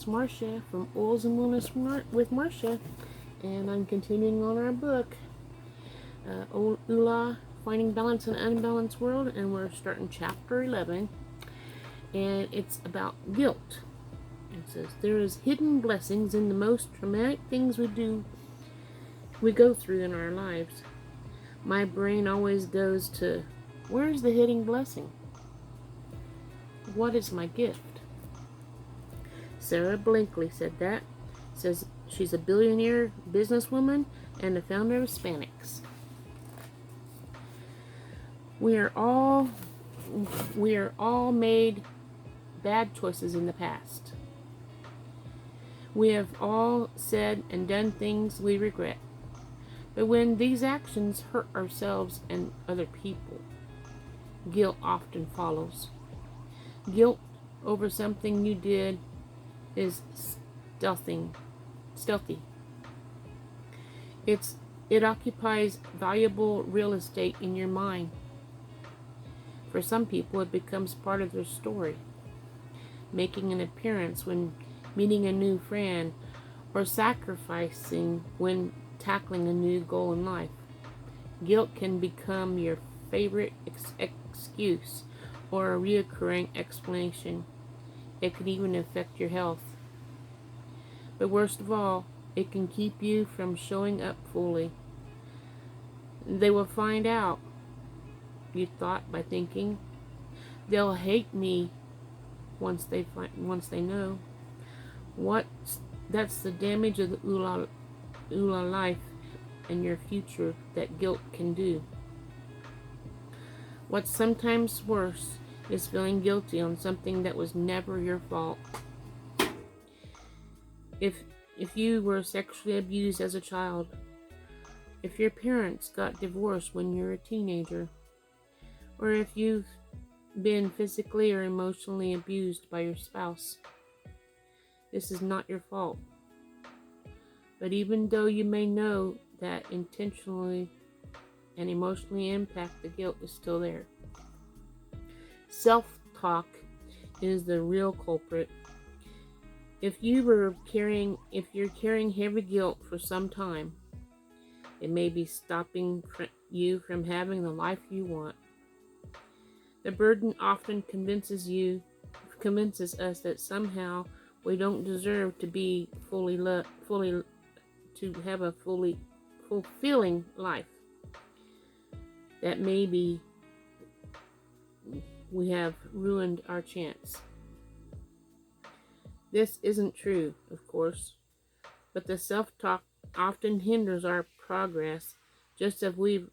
it's Marcia from Oils and Wellness with Marcia, and I'm continuing on our book, Ula, Finding Balance in an Unbalanced World, and we're starting chapter 11, and it's about guilt. It says, there is hidden blessings in the most traumatic things we go through in our lives. My brain always goes to, where's the hidden blessing? What is my gift? Sarah Blinkley said that. Says she's a billionaire businesswoman and the founder of Hispanics. We are all made bad choices in the past. We have all said and done things we regret. But when these actions hurt ourselves and other people, guilt often follows. Guilt over something you did is stealthy. It occupies valuable real estate in your mind. For some people, it becomes part of their story, making an appearance when meeting a new friend or sacrificing when tackling a new goal in life. Guilt can become your favorite excuse or a reoccurring explanation. It can even affect your health. But worst of all, it can keep you from showing up fully. They will find out, you thought, by thinking. They'll hate me once they know. That's the damage of the Ula life and your future that guilt can do. What's sometimes worse is feeling guilty on something that was never your fault. If you were sexually abused as a child, if your parents got divorced when you were a teenager, or if you've been physically or emotionally abused by your spouse, this is not your fault. But even though you may know that intentionally and emotionally impact, the guilt is still there. Self-talk is the real culprit. If you're carrying heavy guilt for some time, it may be stopping you from having the life you want. The burden often convinces us that somehow we don't deserve to be to have a fully fulfilling life. That maybe we have ruined our chance. This isn't true, of course, but the self-talk often hinders our progress, just as we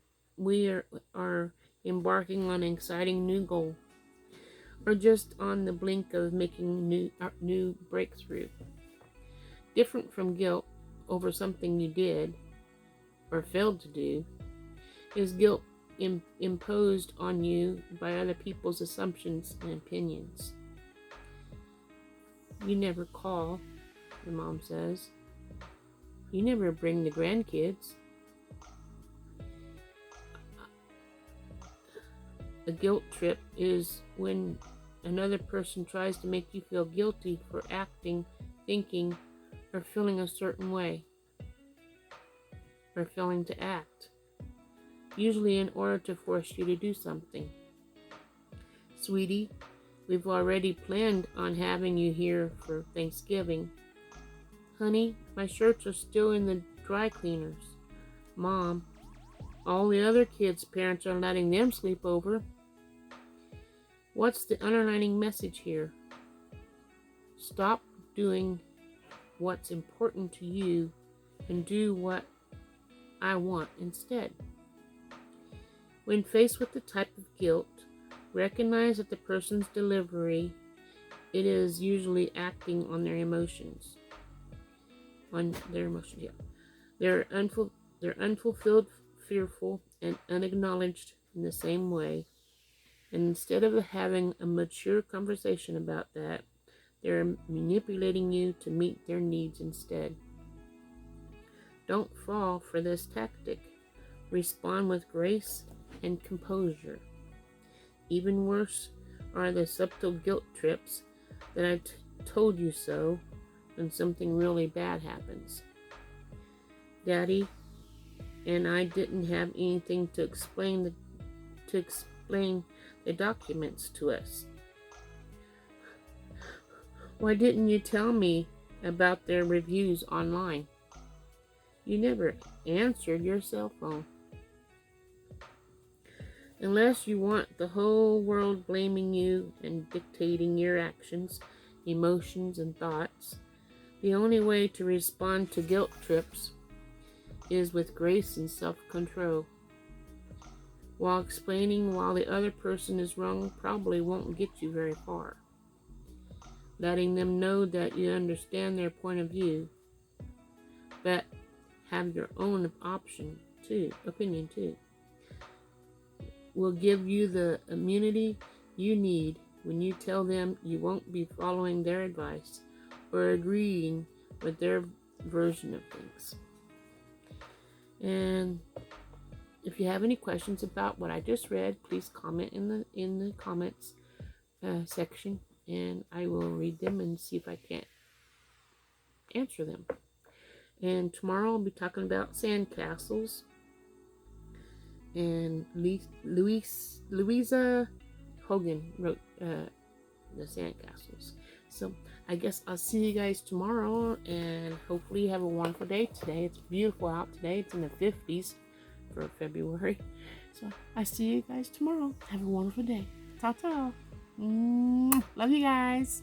are embarking on an exciting new goal, or just on the blink of making new breakthrough. Different from guilt over something you did or failed to do is guilt imposed on you by other people's assumptions and opinions. You never call, your mom says. You never bring the grandkids. A guilt trip is when another person tries to make you feel guilty for acting, thinking, or feeling a certain way, or failing to act, usually in order to force you to do something. Sweetie, we've already planned on having you here for Thanksgiving. Honey, my shirts are still in the dry cleaners. Mom, all the other kids' parents are letting them sleep over. What's the underlining message here? Stop doing what's important to you and do what I want instead. When faced with the type of guilt, recognize that the person's delivery, it is usually acting on their emotions. They're unfulfilled, fearful, and unacknowledged in the same way. And instead of having a mature conversation about that, they're manipulating you to meet their needs instead. Don't fall for this tactic. Respond with grace and composure. Even worse are the subtle guilt trips that I told you so, when something really bad happens. Daddy and I didn't have anything to explain the documents to us. Why didn't you tell me about their reviews online? You never answered your cell phone. Unless you want the whole world blaming you and dictating your actions, emotions, and thoughts, the only way to respond to guilt trips is with grace and self-control. While explaining why the other person is wrong probably won't get you very far. Letting them know that you understand their point of view, but have your own opinion too, will give you the immunity you need when you tell them you won't be following their advice or agreeing with their version of things. And if you have any questions about what I just read, please comment in the comments section, and I will read them and see if I can't answer them. And tomorrow I'll be talking about sandcastles. And Louisa Hogan wrote the sandcastles. So I guess I'll see you guys tomorrow, and hopefully you have a wonderful day today. It's beautiful out today. It's in the 50s for February. So I see you guys tomorrow. Have a wonderful day. Ta-ta. Love you guys.